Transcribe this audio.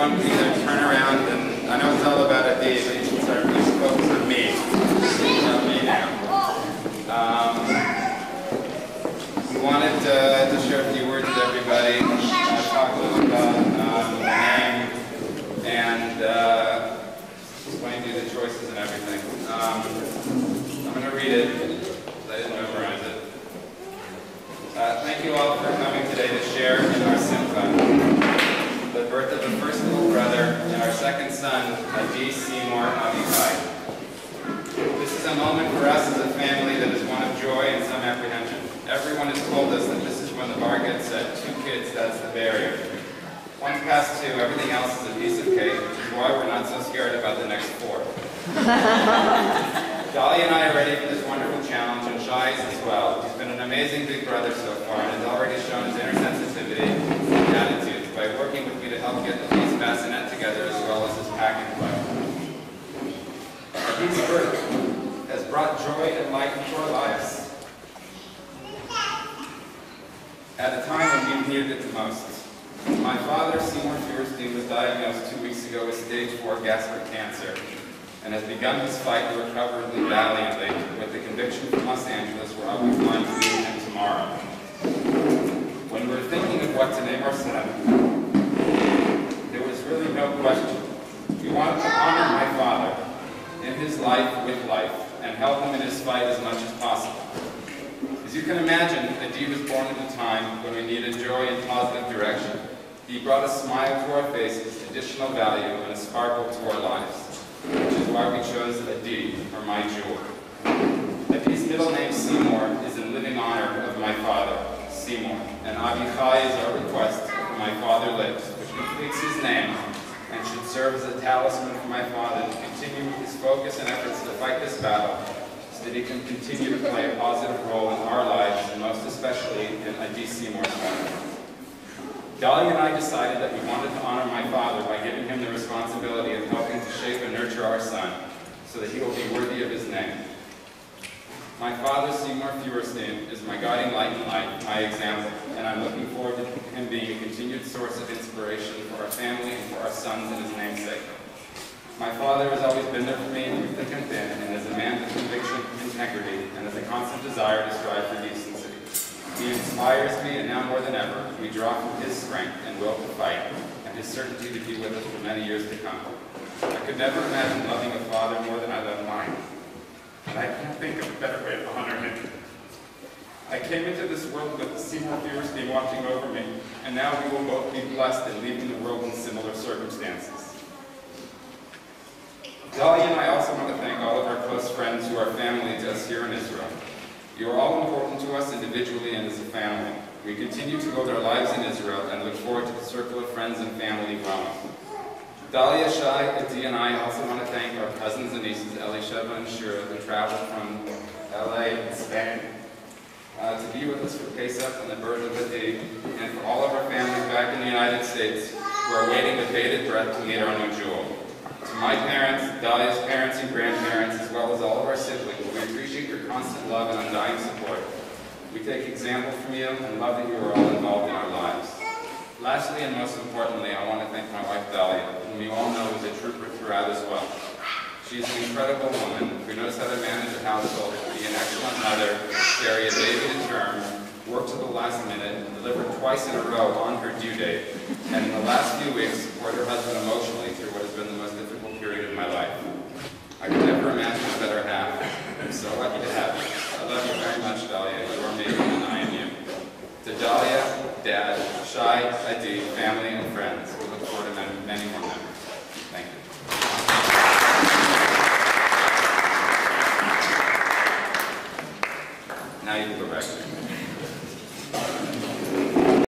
everyone can either turn around and, I know it's all about a D, but you should start to focus on me. Not me now. We wanted to share a few words with everybody, talk a little about the name, and explain to you the choices and everything. I'm going to read it, because I didn't memorize it. Thank you all for coming today to share in our simcha, the birth of the first little brother and our second son, Seymour Avichai. This is a moment for us as a family that is one of joy and some apprehension. Everyone has told us that this is when the bar gets set. 2 kids, that's the barrier. Once past 2, everything else is a piece of cake, which is why we're not so scared about the next 4. Dahlia and I are ready for this wonderful challenge, and Shai is as well. He's been an amazing big brother so far, and has already shown his inner sensitivity and attitudes by working with me to help get the piece bassinet together as well as his packing play. Our piece birth has brought joy and light into our lives at a time when we needed it the most. My father, Seymour Avichai, was diagnosed 2 weeks ago with stage 4 gastric cancer, and has begun his fight to recover valiantly with the conviction from Los Angeles, where I'll be flying to meet him tomorrow. When we were thinking of what to name our son, there was really no question. We wanted to honor my father in his life with life, and help him in his fight as much as possible. As you can imagine, Adi was born at a time when we needed joy and positive direction. He brought a smile to our faces, additional value, and a sparkle to our lives, which is why we chose Adi, or my jewel. Adi's middle name, Seymour, is in living honor of my father, Seymour, and Avichai is our request for my father lives, which completes his name and should serve as a talisman for my father to continue his focus and efforts to fight this battle, so that he can continue to play a positive role in our lives, and most especially in Adi Seymour's life. Dahlia and I decided that we wanted to honor my father by giving him the responsibility of helping to shape and nurture our son, so that he will be worthy of his name. My father, Seymour Avichai, is my guiding light in life, my example, and I'm looking forward to him being a continued source of inspiration for our family and for our sons and his namesake. My father has always been there for me through thick and thin, and is a man of conviction, integrity, and has a constant desire to strive for decency. He inspires me, and now more than ever, we draw from his strength and will to fight, and his certainty to be with us for many years to come. I could never imagine loving a father more than I love mine, and I can't think of a better way to honor him. I came into this world with Seymour Avichai watching over me, and now we will both be blessed in leaving the world in similar circumstances. Dahlia and I also want to thank all of our close friends who are family to us here in Israel. You are all important to us individually and as a family. We continue to build our lives in Israel and look forward to the circle of friends and family growing. Dahlia, Shai, Adi, and I also want to thank our cousins and nieces, Elisheva and Shira, who traveled from LA and Spain to be with us for Pesach and the birth of Adi, and for all of our families back in the United States who are waiting with bated breath to meet our new jewel. To my parents, Dahlia's parents and grandparents, as well as all of our siblings, we appreciate your constant love and undying support. We take example from you and love that you are all involved in our lives. Lastly, and most importantly, I want to thank my wife Dahlia, whom you all know is a trooper throughout as well. She is an incredible woman who knows how to manage a household, be an excellent mother, carry a baby to term, work to the last minute, deliver twice in a row on her due date, and in the last few weeks support her husband emotionally through what has been the most difficult period of my life. I could never imagine a better half. I'm so lucky to have you. I love you very much, Dahlia. You are me and I am you. To Dahlia, Dad, Shai, Adi, family, and friends, we look forward to many more memories. Thank you.